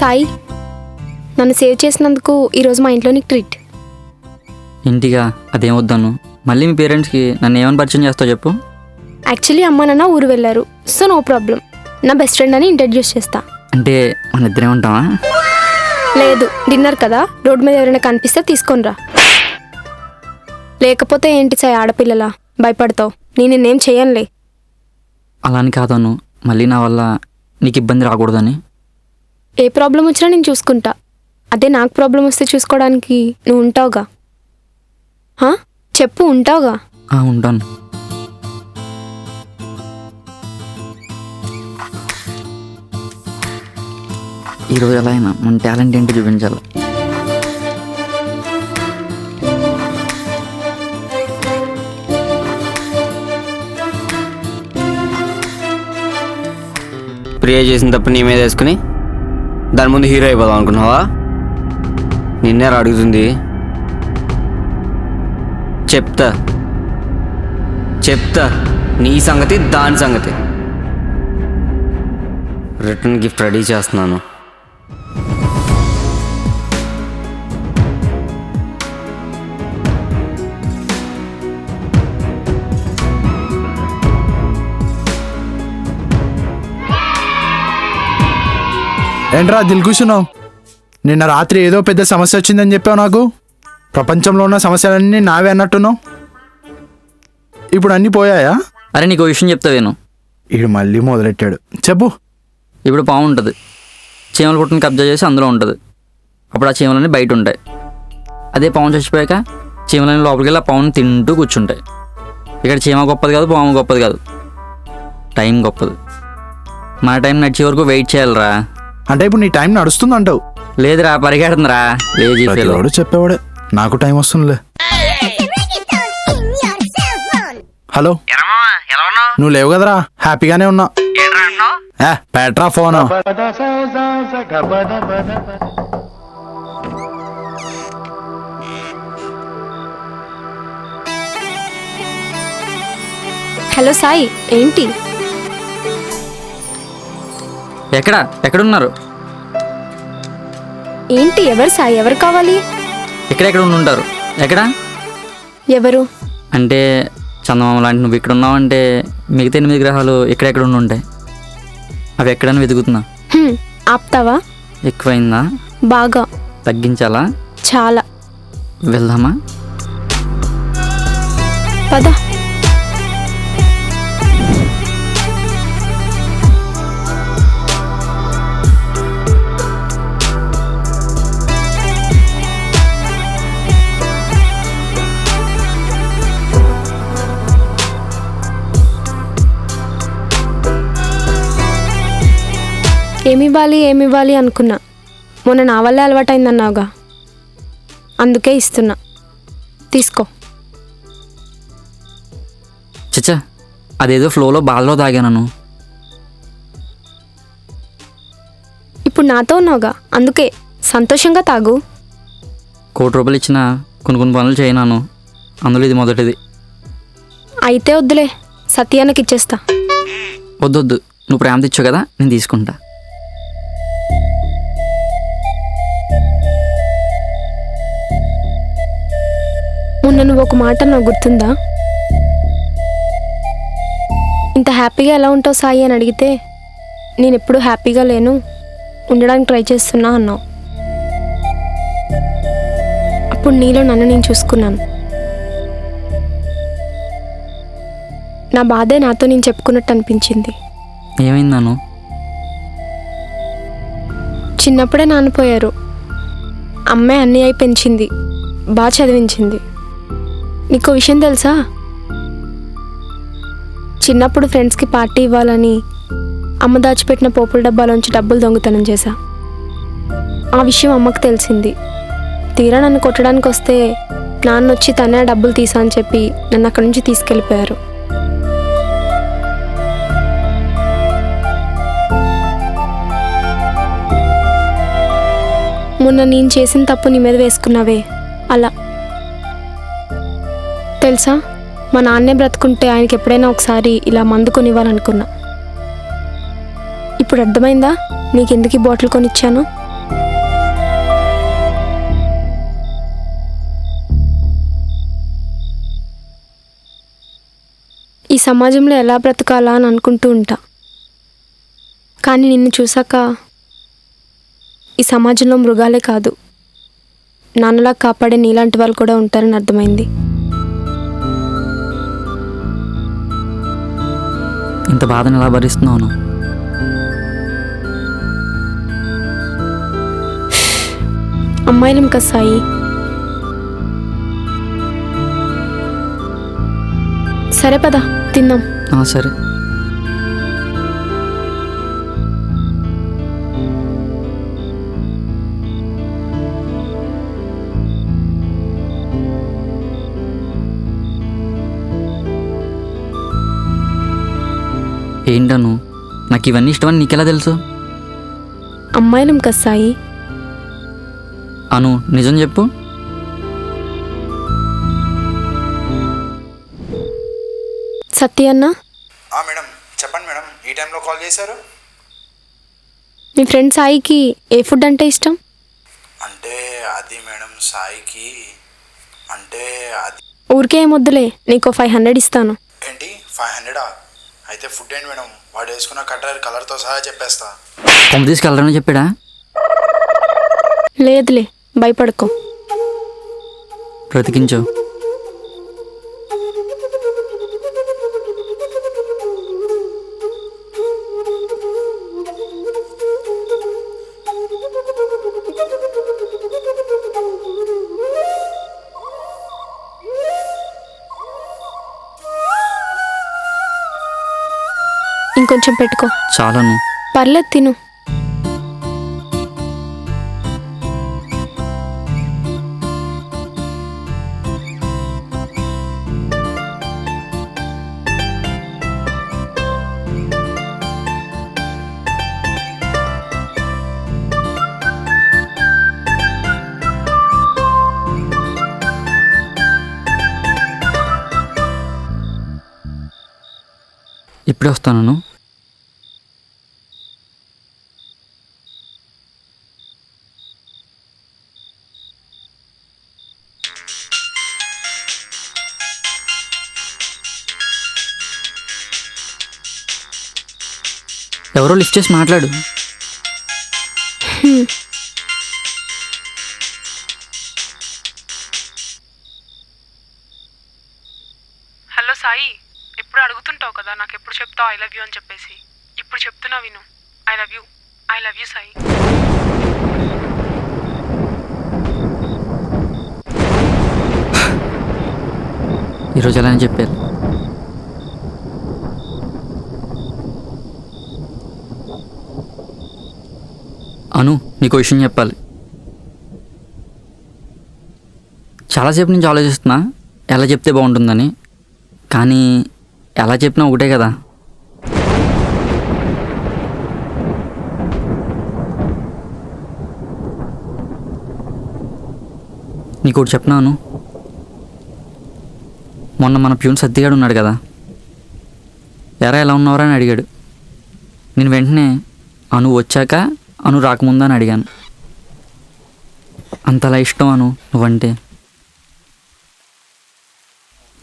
సాయి, నన్ను సేవ్ చేసినందుకు ఈరోజు మా ఇంట్లో నీకు ట్రీట్. ఇంటిగా అదేం వద్దాను. మళ్ళీ మీ పేరెంట్స్కి నన్ను ఏమని పరిచయం చేస్తావు చెప్పు. యాక్చువల్లీ అమ్మ నాన్న ఊరు వెళ్ళారు, సో నో ప్రాబ్లం. నా బెస్ట్ ఫ్రెండ్ అని ఇంట్రడ్యూస్ చేస్తా. అంటే మన ఇద్దరే ఉంటావా? లేదు, డిన్నర్ కదా, రోడ్ మీద ఎవరైనా కనిపిస్తే తీసుకొనిరా. లేకపోతే ఏంటి సాయి ఆడపిల్లలా భయపడతావు? నేను నిన్నేం చేయనులే. అలా అని కాదను, మళ్ళీ నా వల్ల నీకు ఇబ్బంది రాకూడదని. ఏ ప్రాబ్లం వచ్చినా నేను చూసుకుంటా. అదే నాకు ప్రాబ్లం వస్తే చూసుకోవడానికి నువ్వు ఉంటావుగా. చెప్పు, ఉంటావుగా? ఉంటాను. ఈరోజు ఎలా అయినా మన టాలెంట్ ఏంటో చూపించాలి. ప్రియ చేసిన తప్పు నీ మీద వేసుకుని దాని ముందు హీరో అయిపోదాం అనుకున్నావా? నిన్నే అడుగుతుంది. చెప్తా నీ సంగతి దాని సంగతి. రిటర్న్ గిఫ్ట్ రెడీ చేస్తున్నాను. ఏంట్రా దిల్ కూర్చున్నావు? నిన్న రాత్రి ఏదో పెద్ద సమస్య వచ్చిందని చెప్పావు నాకు. ప్రపంచంలో ఉన్న సమస్యలన్నీ నావే అన్నట్టున్నావు. ఇప్పుడు అన్నీ పోయాయా? అరే నీకు విషయం చెప్తావేను. ఇడు మళ్ళీ మొదలెట్టాడు, చెప్పు. ఇప్పుడు పాము ఉంటుంది, చీమల పుట్టుని కబ్జా చేసి అందులో ఉంటుంది. అప్పుడు ఆ చీమలన్నీ బయట ఉంటాయి. అదే పాము చచ్చిపోయాక చీమలన్నీ లోపలికి వెళ్ళి ఆ పాముని తింటూ కూర్చుంటాయి. ఇక్కడ చీమ గొప్పది కాదు, పాము గొప్పది కాదు, టైం గొప్పది. మన టైం నడిచే వరకు వెయిట్ చేయాలిరా. అంటే ఇప్పుడు నీ టైం నడుస్తుంది అంటావు? లేదురా, పరిగెడుతుందిరా. లేజీ చెప్పేవాడే, నాకు టైం వస్తుందిలే. హలో, నువ్వు లేవు కదరా? హ్యాపీగానే ఉన్నా. Petra phone. హలో సాయి, ఏంటి? ఎక్కడున్నారు? ఏంటి? ఎవరు సాయి? ఎవరు కావాలి? ఎక్కడెక్కడ ఉంటారు? ఎక్కడ? ఎవరు అంటే చందమామ లాంటి నువ్వు ఇక్కడ ఉన్నావంటే మిగతా 8 గ్రహాలు ఎక్కడెక్కడ ఉంటాయి. అవి ఎక్కడని వెతుకుతున్నా. ఆపుతావా? ఎక్కువైందా? బాగా. తగ్గించాలా? చాలా. వెళ్దామా? పద. ఏమివ్వాలి అనుకున్నా. మొన్న నా వల్లే అలవాటైందన్నావుగా, అందుకే ఇస్తున్నా, తీసుకో. చచ్చా, అదేదో ఫ్లోలో బాధలో తాగాను. ఇప్పుడు నాతో ఉన్నావుగా, అందుకే సంతోషంగా తాగు. 1 కోటి రూపాయలు ఇచ్చినా కొన్ని పనులు చేయనాను, అందులో ఇది మొదటిది. అయితే వద్దులే, సత్యానికి ఇచ్చేస్తా. వద్దొద్దు, నువ్వు ప్రేమ తెచ్చావు కదా, నేను తీసుకుంటా. మొన్న నువ్వు ఒక మాట నాకు గుర్తుందా? ఇంత హ్యాపీగా ఎలా ఉంటావు సాయి అని అడిగితే, నేను ఎప్పుడూ హ్యాపీగా లేను, ఉండడానికి ట్రై చేస్తున్నా అన్నావు. అప్పుడు నీలో నన్ను నేను చూసుకున్నాను. నా బాధే నాతో నేను చెప్పుకున్నట్టు అనిపించింది. ఏమైందాను? చిన్నప్పుడే నాన్నపోయారు. అమ్మాయి అన్నీ అయి పెంచింది, బాగా చదివించింది. నీకు విషయం తెలుసా? చిన్నప్పుడు ఫ్రెండ్స్కి పార్టీ ఇవ్వాలని అమ్మ దాచిపెట్టిన పోపుల డబ్బాలోంచి డబ్బులు దొంగతనం చేశా. ఆ విషయం అమ్మకు తెలిసింది. తీరా నన్ను కొట్టడానికి వస్తే నాన్న వచ్చి తనే డబ్బులు తీసా అని చెప్పి నన్ను అక్కడి నుంచి తీసుకెళ్ళిపోయారు. మొన్న నేను చేసిన తప్పు నీ మీద వేసుకున్నావే, అలా. తెలుసా, మా నాన్నే బ్రతుకుంటే ఆయనకి ఎప్పుడైనా ఒకసారి ఇలా మందు కొనివ్వాలనుకున్నా. ఇప్పుడు అర్థమైందా నీకెందుకు ఈ బాటిల్ కొనిచ్చాను? ఈ సమాజంలో ఎలా బ్రతకాలా అని అనుకుంటూ ఉంటా. కానీ నిన్ను చూసాక ఈ సమాజంలో మృగాలే కాదు, నాన్నలా కాపాడే నీలాంటి వాళ్ళు కూడా ఉంటారని అర్థమైంది. ఇంత బాధను ఎలా భరిస్తున్నాను? అమ్మాయిలం కదా సాయి. సరే పద తిందాం. సరే. ఏంటను నాకు ఇవన్నీ ఇష్టమని నీకెలా తెలుసు? అమ్మాయిలం కదా సాయి. అను నిజం చెప్పు. సత్య అన్న, మేడం చెప్పండి మేడం, ఈ టైంలో కాల్ చేశారు? మీ ఫ్రెండ్ సాయికి ఏ ఫుడ్ అంటే ఇష్టం? అంటే అది మేడం, సాయికి అంటే అది ఊరికే ఏమొద్దులే, నీకు 500 ఇస్తాను. ఏంటి 500? అయితే ఫుడ్ ఏంటి మేడం, వాడు వేసుకున్న కలర్తో సహా చెప్పేస్తా. కొమ్మ తీసుకెళ్ళాలని చెప్పాడా? లేదులే, భయపడుకో. బ్రతికించు. ఇంకొంచెం పెట్టుకో. చాలను. పర్లేదు తిను. ఇప్పుడే వస్తాను. ఎవరో లిఫ్ట్ చేసి మాట్లాడు. హలో సాయి, ఎప్పుడు అడుగుతుంటావు కదా నాకు ఎప్పుడు చెప్తావు ఐ లవ్ యూ అని చెప్పేసి. ఇప్పుడు చెప్తున్నా విను. I love you Sai. ఈరోజు ఎలా అని చెప్పారు? అను నీకు విషయం చెప్పాలి. చాలాసేపు నుంచి ఆలోచిస్తున్నా ఎలా చెప్తే బాగుంటుందని, కానీ ఎలా చెప్పినా ఒకటే కదా. నీకు ఒకటి చెప్పినాను. మొన్న మన ప్యూన్ సత్తిగాడు ఉన్నాడు కదా, ఎలా ఉన్నవరా అని అడిగాడు. నేను వెంటనే అను వచ్చాక అను రాకముందా అని అడిగాను. అంతలా ఇష్టం అను నువ్వంటే.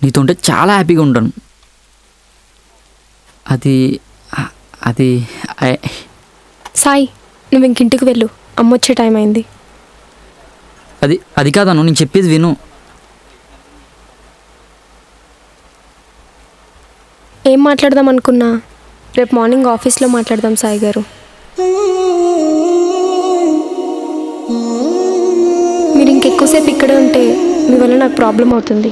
నీతో ఉంటే చాలా హ్యాపీగా ఉంటాను. అది అది సాయి, నువ్వు ఇంకింటికి వెళ్ళు, అమ్మొచ్చే టైం అయింది. అది అది కాదను, నేను చెప్పేది విను. ఏం మాట్లాడదాం అనుకున్నా రేపు మార్నింగ్ ఆఫీస్లో మాట్లాడదాం సాయి గారు. మీరు ఇంకెక్కువసేపు ఇక్కడే ఉంటే మీ వల్ల నాకు ప్రాబ్లం అవుతుంది.